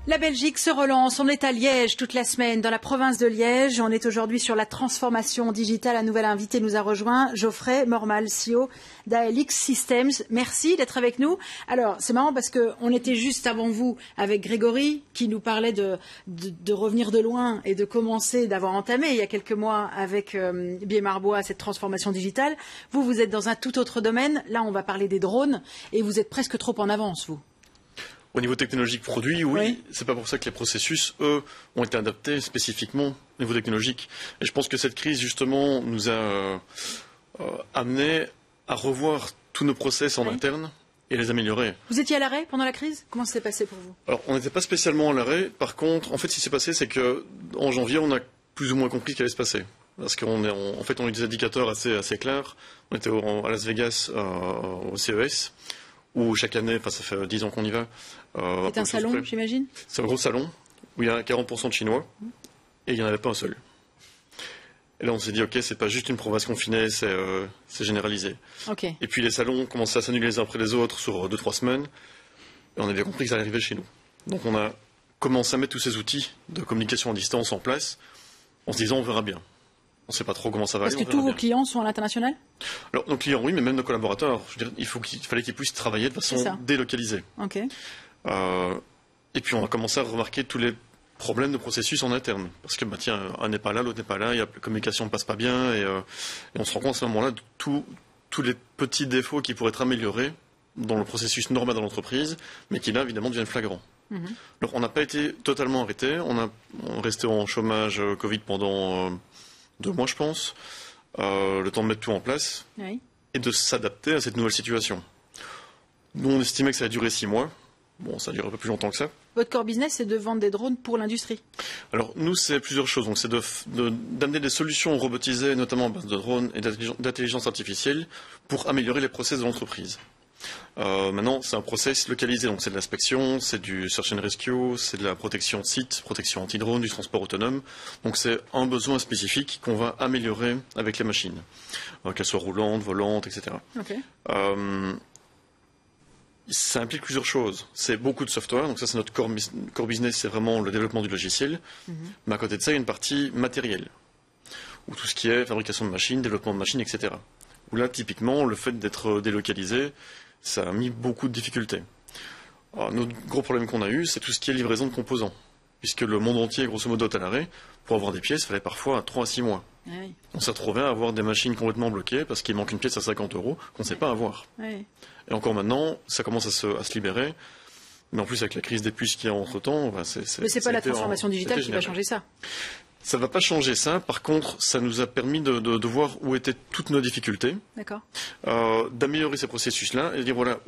La Belgique se relance, on est à Liège toute la semaine, dans la province de Liège. On est aujourd'hui sur la transformation digitale. Un nouvel invité nous a rejoint, Geoffrey Mormal, CEO d'ALX Systems. Merci d'être avec nous. Alors, c'est marrant parce qu'on était juste avant vous avec Grégory qui nous parlait de revenir de loin et de commencer, d'avoir entamé il y a quelques mois avec Bié-Marbois cette transformation digitale. Vous, vous êtes dans un tout autre domaine. Là, on va parler des drones et vous êtes presque trop en avance, vous. Au niveau technologique produit, oui. C'est pas pour ça que les processus, eux, ont été adaptés spécifiquement au niveau technologique. Et je pense que cette crise, justement, nous a amené à revoir tous nos process en interne et les améliorer. Vous étiez à l'arrêt pendant la crise? Comment ça s'est passé pour vous? Alors, on n'était pas spécialement à l'arrêt. Par contre, en fait, ce qui s'est passé, c'est qu'en janvier, on a plus ou moins compris ce qui allait se passer. Parce qu'en fait, on a eu des indicateurs assez clairs. On était à Las Vegas, au CES. Où chaque année, ça fait 10 ans qu'on y va. C'est un salon, j'imagine? C'est un gros salon où il y a 40% de Chinois et il n'y en avait pas un seul. Et là, on s'est dit, ok, c'est pas juste une province confinée, c'est généralisé. Okay. Et puis les salons commençaient à s'annuler les uns après les autres sur 2-3 semaines. Et on avait compris que ça allait arriver chez nous. Donc on a commencé à mettre tous ces outils de communication à distance en place en se disant, on verra bien. On ne sait pas trop comment ça va aller. Parce que tous vos clients sont à l'international? Alors, nos clients, oui, mais même nos collaborateurs. Je veux dire, il fallait qu'ils puissent travailler de façon délocalisée. Okay. Et puis, on a commencé à remarquer tous les problèmes de processus en interne. Parce que, tiens, un n'est pas là, l'autre n'est pas là, la communication ne passe pas bien. Et on se rend compte à ce moment-là de tous les petits défauts qui pourraient être améliorés dans le processus normal dans l'entreprise, mais qui là, évidemment, deviennent flagrants. Alors, on n'a pas été totalement arrêté. On resté en chômage Covid pendant 2 mois, je pense, le temps de mettre tout en place et de s'adapter à cette nouvelle situation. Nous, on estimait que ça allait durer 6 mois. Bon, ça a duré un peu plus longtemps que ça. Votre core business, c'est de vendre des drones pour l'industrie? Alors, nous, c'est plusieurs choses. Donc, c'est d'amener des solutions robotisées, notamment à base de drones et d'intelligence artificielle, pour améliorer les process de l'entreprise. Maintenant, c'est un process localisé, donc c'est de l'inspection, c'est du search and rescue, c'est de la protection de site, protection anti-drone, du transport autonome. Donc c'est un besoin spécifique qu'on va améliorer avec les machines, qu'elles soient roulantes, volantes, etc. Okay. Ça implique plusieurs choses. C'est beaucoup de software, donc ça c'est notre core business, c'est vraiment le développement du logiciel. Mais à côté de ça, il y a une partie matérielle, où tout ce qui est fabrication de machines, développement de machines, etc. Où là, typiquement, le fait d'être délocalisé, ça a mis beaucoup de difficultés. Alors, notre gros problème qu'on a eu, c'est tout ce qui est livraison de composants. Puisque le monde entier, grosso modo, est à l'arrêt. Pour avoir des pièces, il fallait parfois 3 à 6 mois. Oui. On s'est retrouvé à avoir des machines complètement bloquées parce qu'il manque une pièce à 50 € qu'on ne sait pas avoir. Oui. Et encore maintenant, ça commence à se libérer. Mais en plus, avec la crise des puces qu'il y a entre-temps... Mais ce n'est pas la transformation digitale qui va changer ça. Ça ne va pas changer ça. Par contre, ça nous a permis de voir où étaient toutes nos difficultés. D'accord. D'améliorer ces processus-là et de dire, voilà,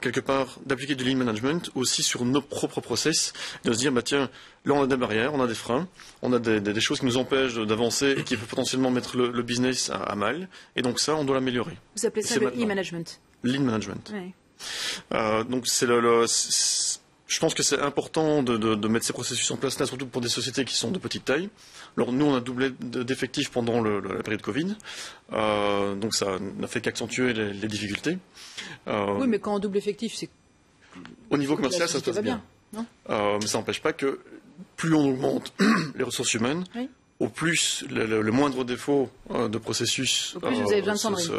quelque part, d'appliquer du lean management aussi sur nos propres process. De se dire, tiens, là, on a des barrières, on a des freins, on a des choses qui nous empêchent d'avancer et qui peuvent potentiellement mettre le business à mal. Et donc ça, on doit l'améliorer. Vous appelez ça le e-management? Lean management. Oui. Donc c'est je pense que c'est important de mettre ces processus en place là, surtout pour des sociétés qui sont de petite taille. Alors nous, on a doublé d'effectifs pendant la période Covid, donc ça n'a fait qu'accentuer les difficultés. Oui, mais quand on double effectif, c'est... Au niveau commercial, ça se passe bien. Non, mais ça n'empêche pas que plus on augmente les ressources humaines, au plus le moindre défaut de processus... Au plus vous avez besoin de Sandrine.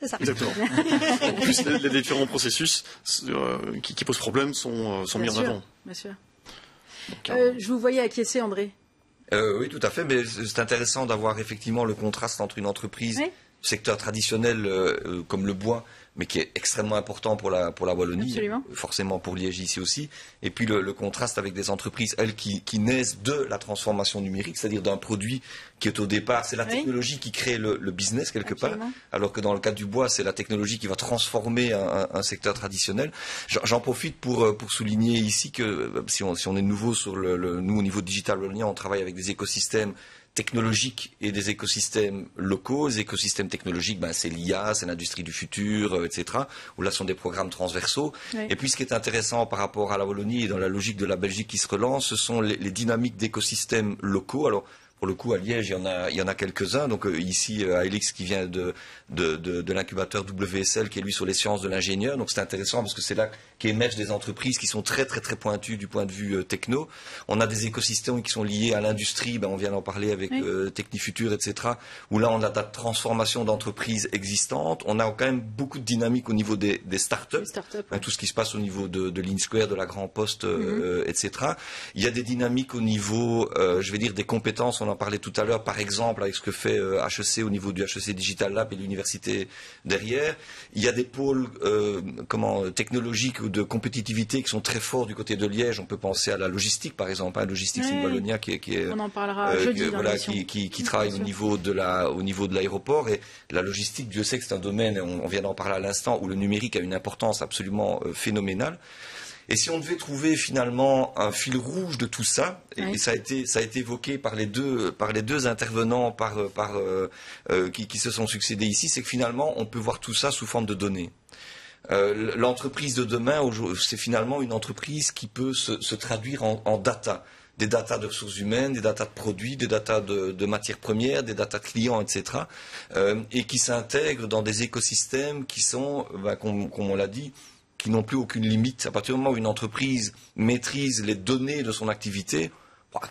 C'est ça. Exactement. Au plus les différents processus qui posent problème sont mis en avant. Bien sûr. Donc, je vous voyais acquiescer, André. Oui, tout à fait, mais c'est intéressant d'avoir effectivement le contraste entre une entreprise, secteur traditionnel comme le bois, mais qui est extrêmement important pour la Wallonie, forcément pour Liège ici aussi, et puis le contraste avec des entreprises, elles, qui naissent de la transformation numérique, c'est-à-dire d'un produit qui est au départ, c'est la technologie qui crée le business quelque part, alors que dans le cas du bois, c'est la technologie qui va transformer un secteur traditionnel. J'en profite pour souligner ici que si on est nouveau sur nous au niveau digital wallonien, on travaille avec des écosystèmes technologiques et des écosystèmes locaux. Les écosystèmes technologiques, c'est l'IA, c'est l'industrie du futur, etc., où là sont des programmes transversaux. Et puis ce qui est intéressant par rapport à la Wallonie et dans la logique de la Belgique qui se relance, ce sont les dynamiques d'écosystèmes locaux. Alors, Pour le coup, à Liège, il y en a quelques-uns. Donc ici, Alix qui vient de l'incubateur WSL, qui est lui sur les sciences de l'ingénieur. Donc c'est intéressant parce que c'est là qu'émergent des entreprises qui sont très très très pointues du point de vue techno. On a des écosystèmes qui sont liés à l'industrie. On vient d'en parler avec Technifutur, etc. Où là, on a de la transformation d'entreprises existantes. On a quand même beaucoup de dynamique au niveau des startups. Tout ce qui se passe au niveau de l'InSquare, de la Grand Poste, etc. Il y a des dynamiques au niveau, je vais dire, des compétences. On en parlait tout à l'heure, par exemple, avec ce que fait HEC au niveau du HEC Digital Lab et l'université derrière. Il y a des pôles technologiques ou de compétitivité qui sont très forts du côté de Liège. On peut penser à la logistique, par exemple. Logistique, c'est Wallonia qui est on en parlera jeudi qui travaille au niveau de l'aéroport. Et la logistique, Dieu sait que c'est un domaine, on vient d'en parler à l'instant, où le numérique a une importance absolument phénoménale. Et si on devait trouver finalement un fil rouge de tout ça, et ça a été évoqué par les deux intervenants qui se sont succédés ici, c'est que finalement on peut voir tout ça sous forme de données. L'entreprise de demain, c'est finalement une entreprise qui peut se traduire en data. Des datas de ressources humaines, des datas de produits, des datas de matières premières, des datas de clients, etc. Et qui s'intègrent dans des écosystèmes qui sont, comme on l'a dit, qui n'ont plus aucune limite. À partir du moment où une entreprise maîtrise les données de son activité,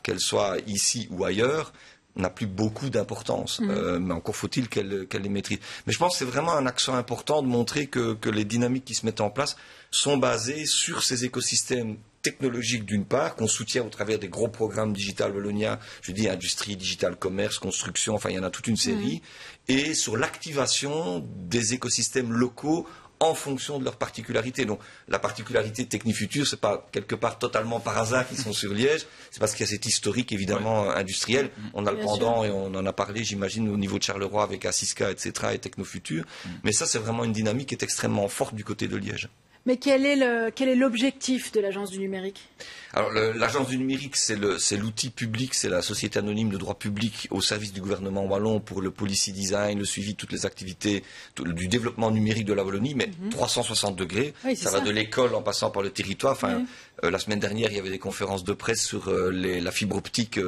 qu'elle soit ici ou ailleurs, n'a plus beaucoup d'importance. Mais encore faut-il qu'elle les maîtrise. Mais je pense que c'est vraiment un accent important de montrer que les dynamiques qui se mettent en place sont basées sur ces écosystèmes technologiques d'une part, qu'on soutient au travers des gros programmes Digital Wallonia, je dis industrie, digital commerce, construction, enfin il y en a toute une série, et sur l'activation des écosystèmes locaux en fonction de leurs particularités. Donc la particularité de Technifutur, c'est pas quelque part totalement par hasard qu'ils sont sur Liège, c'est parce qu'il y a cet historique évidemment industriel. On a le pendant et on en a parlé, j'imagine, au niveau de Charleroi avec Assiska, etc. et Technofutur. Mais ça, c'est vraiment une dynamique qui est extrêmement forte du côté de Liège. Mais quel est l'objectif de l'Agence du numérique? Alors l'Agence du numérique, c'est l'outil public, c'est la société anonyme de droit public au service du gouvernement wallon pour le policy design, le suivi de toutes les activités du développement numérique de la Wallonie, mais 360 degrés. Ça va de l'école en passant par le territoire. Enfin, la semaine dernière, il y avait des conférences de presse sur la fibre optique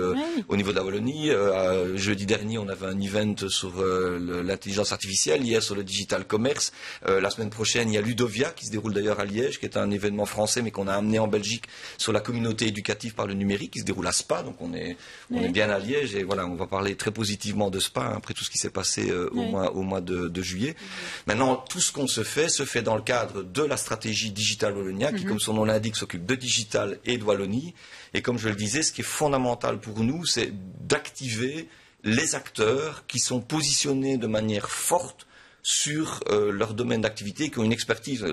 au niveau de la Wallonie. Jeudi dernier, on avait un event sur l'intelligence artificielle. Hier, sur le digital commerce. La semaine prochaine, il y a Ludovia qui se déroule d'ailleurs à Liège, qui est un événement français, mais qu'on a amené en Belgique sur la communauté éducative par le numérique, qui se déroule à Spa. Donc on est bien à Liège et voilà, on va parler très positivement de Spa après tout ce qui s'est passé au mois de juillet. Maintenant, tout ce qu'on se fait dans le cadre de la stratégie Digital Wallonia, qui, comme son nom l'indique, s'occupe de digital et de Wallonie. Et comme je le disais, ce qui est fondamental pour nous, c'est d'activer les acteurs qui sont positionnés de manière forte sur leur domaine d'activité, qui ont une expertise.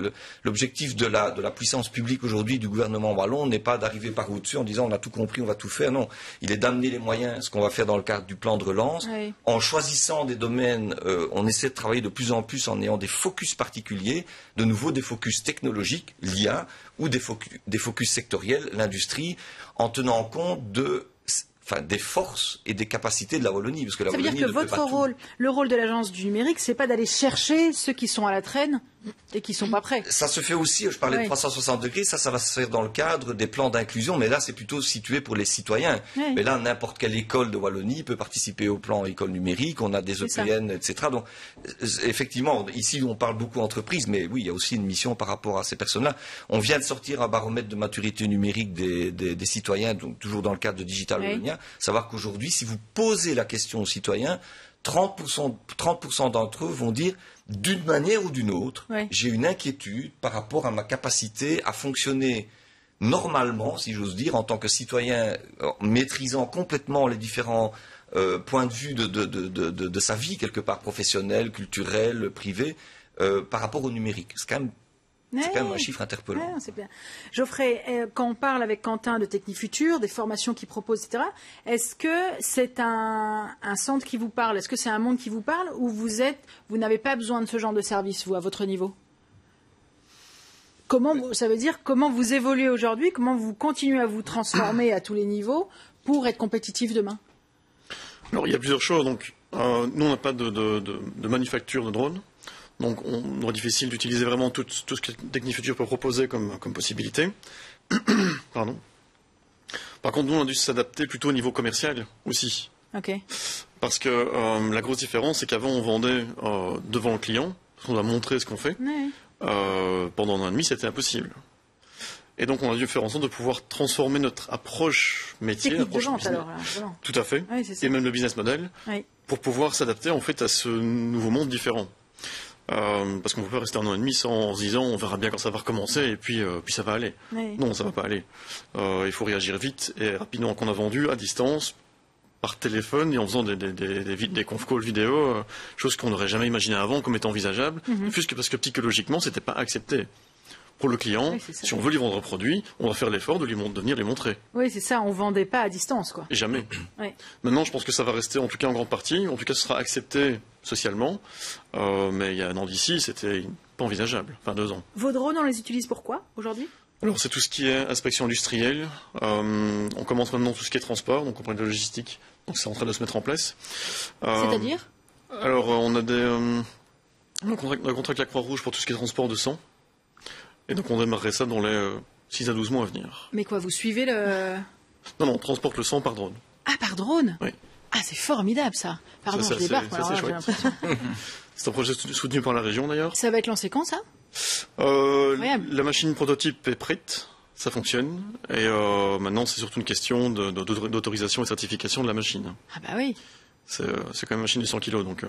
L'objectif de la puissance publique aujourd'hui du gouvernement wallon n'est pas d'arriver par au-dessus en disant on a tout compris, on va tout faire. Non, il est d'amener les moyens, ce qu'on va faire dans le cadre du plan de relance. En choisissant des domaines, on essaie de travailler de plus en plus en ayant des focus particuliers, de nouveau des focus technologiques, l'IA, ou des focus sectoriels, l'industrie, en tenant compte des forces et des capacités de la Wallonie. Parce que la Wallonie, ça veut dire que votre rôle, le rôle de l'Agence du numérique, c'est pas d'aller chercher ceux qui sont à la traîne et qui sont pas prêts. Ça se fait aussi, je parlais de 360 degrés, ça va se faire dans le cadre des plans d'inclusion, mais là c'est plutôt situé pour les citoyens. Mais là, n'importe quelle école de Wallonie peut participer au plan école numérique, on a des EPN, etc. Donc, effectivement, ici on parle beaucoup entreprises, mais oui, il y a aussi une mission par rapport à ces personnes-là. On vient de sortir un baromètre de maturité numérique des citoyens, donc toujours dans le cadre de Digital Wallonia, savoir qu'aujourd'hui, si vous posez la question aux citoyens, 30% d'entre eux vont dire d'une manière ou d'une autre, j'ai une inquiétude par rapport à ma capacité à fonctionner normalement, si j'ose dire, en tant que citoyen, maîtrisant complètement les différents points de vue de sa vie, quelque part professionnelle, culturelle, privée, par rapport au numérique. C'est quand même un chiffre interpellant. C'est bien. Geoffrey, quand on parle avec Quentin de Technifutur, des formations qu'il propose, etc., est-ce que c'est un centre qui vous parle? Est-ce que c'est un monde qui vous parle? Ou vous n'avez pas besoin de ce genre de service, vous, à votre niveau? Ça veut dire comment vous évoluez aujourd'hui, comment vous continuez à vous transformer à tous les niveaux pour être compétitif demain? Alors, il y a plusieurs choses. Donc, nous, on n'a pas de manufacture de drones. Donc, on est difficile d'utiliser vraiment tout ce que Technifutur peut proposer comme possibilité. Pardon. Par contre, nous, on a dû s'adapter plutôt au niveau commercial aussi. Okay. Parce que la grosse différence, c'est qu'avant, on vendait devant le client, on doit montrer ce qu'on fait. Oui. Pendant 1 an et demi, c'était impossible. Et donc, on a dû faire en sorte de pouvoir transformer notre approche métier. Technique de vente, business. alors. Vraiment. Tout à fait. Oui, c'est ça. Et même le business model, pour pouvoir s'adapter en fait à ce nouveau monde différent. Parce qu'on ne peut pas rester 1 an et demi en se disant on verra bien quand ça va recommencer et puis ça va aller. Oui. Non, ça va pas aller. Il faut réagir vite et rapidement qu'on a vendu à distance, par téléphone et en faisant des conf calls vidéo, chose qu'on n'aurait jamais imaginé avant comme étant envisageable, parce que psychologiquement c'était pas accepté. Pour le client, si on veut lui vendre un produit, on va faire l'effort de venir lui montrer. Oui, c'est ça, on vendait pas à distance, quoi. Et jamais. Oui. Maintenant, je pense que ça va rester, en tout cas en grande partie, en tout cas ce sera accepté socialement, mais il y a 1 an d'ici, c'était pas envisageable, enfin 2 ans. Vos drones, on les utilise pour quoi, aujourd'hui? Alors, c'est tout ce qui est inspection industrielle, on commence maintenant tout ce qui est transport, donc on prend de la logistique, donc c'est en train de se mettre en place. C'est-à-dire? Alors, on a un contrat avec la Croix-Rouge pour tout ce qui est transport de sang. Et donc on démarrerait ça dans les 6 à 12 mois à venir. Mais quoi, vous suivez le... Non, on transporte le sang par drone. Ah, par drone? Oui. Ah, c'est formidable, ça. Pardon, je débarque, alors là, j'ai l'impression. C'est un projet soutenu par la région, d'ailleurs. Ça va être lancé quand, ça? Incroyable. La machine prototype est prête, ça fonctionne. Et maintenant, c'est surtout une question d'autorisation et certification de la machine. Ah bah oui. C'est quand même une machine de 100 kg, donc...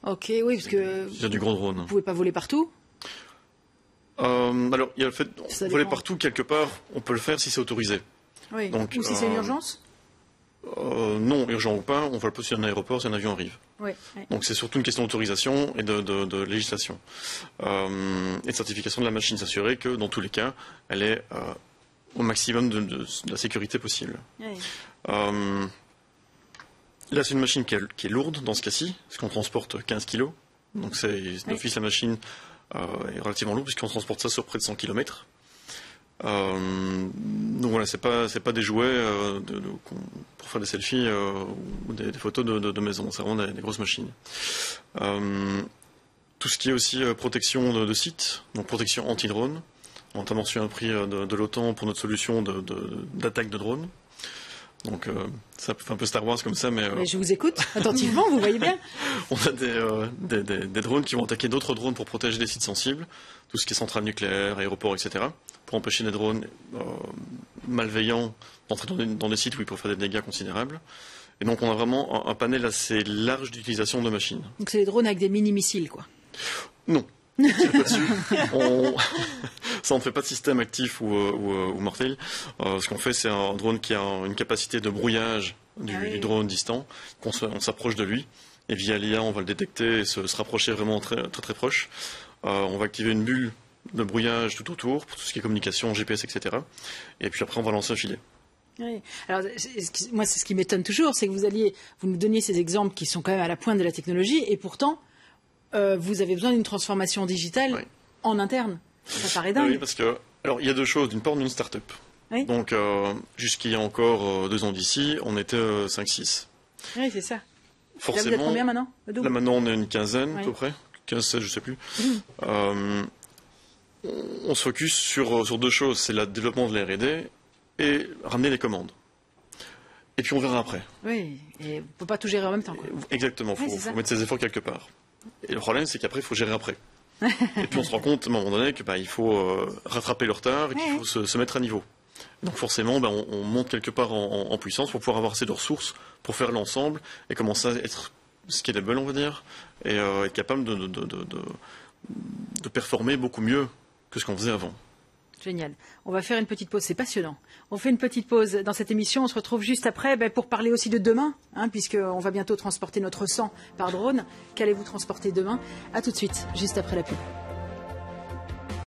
Ok, oui, parce que... Il y a du gros drone. Vous pouvez pas voler partout? Alors, il y a le fait de voler partout, quelque part, on peut le faire si c'est autorisé. Oui. Donc, ou si c'est une urgence? Non, urgent ou pas, on vole pas sur un aéroport si un avion arrive. Oui. Donc c'est surtout une question d'autorisation et de législation. Et de certification de la machine, s'assurer que dans tous les cas, elle est au maximum de la sécurité possible. Oui. Là, c'est une machine qui est lourde dans ce cas-ci, parce qu'on transporte 15 kilos. Donc c'est d'office la machine... est relativement lourd puisqu'on transporte ça sur près de 100 km. Donc voilà, c'est pas des jouets pour faire des selfies ou des photos de maison, c'est vraiment des grosses machines. Tout ce qui est aussi protection de site, donc protection anti-drone. On a reçu un prix de l'OTAN pour notre solution d'attaque de drone. Donc ça fait un peu Star Wars comme ça, mais je vous écoute attentivement, vous voyez bien. On a des drones qui vont attaquer d'autres drones pour protéger des sites sensibles, tout ce qui est centrales nucléaires, aéroports, etc., pour empêcher des drones malveillants d'entrer dans des sites où ils peuvent faire des dégâts considérables. Et donc on a vraiment un panel assez large d'utilisation de machines. Donc c'est des drones avec des mini-missiles, quoi? Non. Ça, on ne fait pas de système actif ou mortel. Ce qu'on fait, c'est un drone qui a une capacité de brouillage du drone distant, on s'approche de lui, et via l'IA, on va le détecter et se rapprocher vraiment très, très, très proche. On va activer une bulle de brouillage tout autour, pour tout ce qui est communication, GPS, etc. Et puis après, on va lancer un filet. Oui. Alors, moi, c'est ce qui m'étonne toujours, c'est que vous nous donniez ces exemples qui sont quand même à la pointe de la technologie, et pourtant, vous avez besoin d'une transformation digitale en interne. Ça paraît dingue. Oui, parce que, alors, il y a 2 choses. D'une part, on est une start-up. Oui. Donc, jusqu'il y a encore 2 ans d'ici, on était 5-6. Oui, c'est ça. Forcément. Là, vous êtes combien maintenant? Là, maintenant, on est une quinzaine, à peu près. 15-16, je sais plus. On se focus sur 2 choses. C'est le développement de la R&D et ramener les commandes. Et puis, on verra après. Oui, et on ne peut pas tout gérer en même temps, quoi. Exactement. Il faut mettre ses efforts quelque part. Et le problème, c'est qu'après, il faut gérer après. Et puis on se rend compte à un moment donné que il faut rattraper le retard et qu'il faut se mettre à niveau. Donc forcément, on monte quelque part en puissance pour pouvoir avoir assez de ressources pour faire l'ensemble et commencer à être scalable, on va dire, et être capable de performer beaucoup mieux que ce qu'on faisait avant. Génial. On va faire une petite pause, c'est passionnant. On fait une petite pause dans cette émission, on se retrouve juste après pour parler aussi de demain, puisqu'on va bientôt transporter notre sang par drone. Qu'allez-vous transporter demain? À tout de suite, juste après la pub.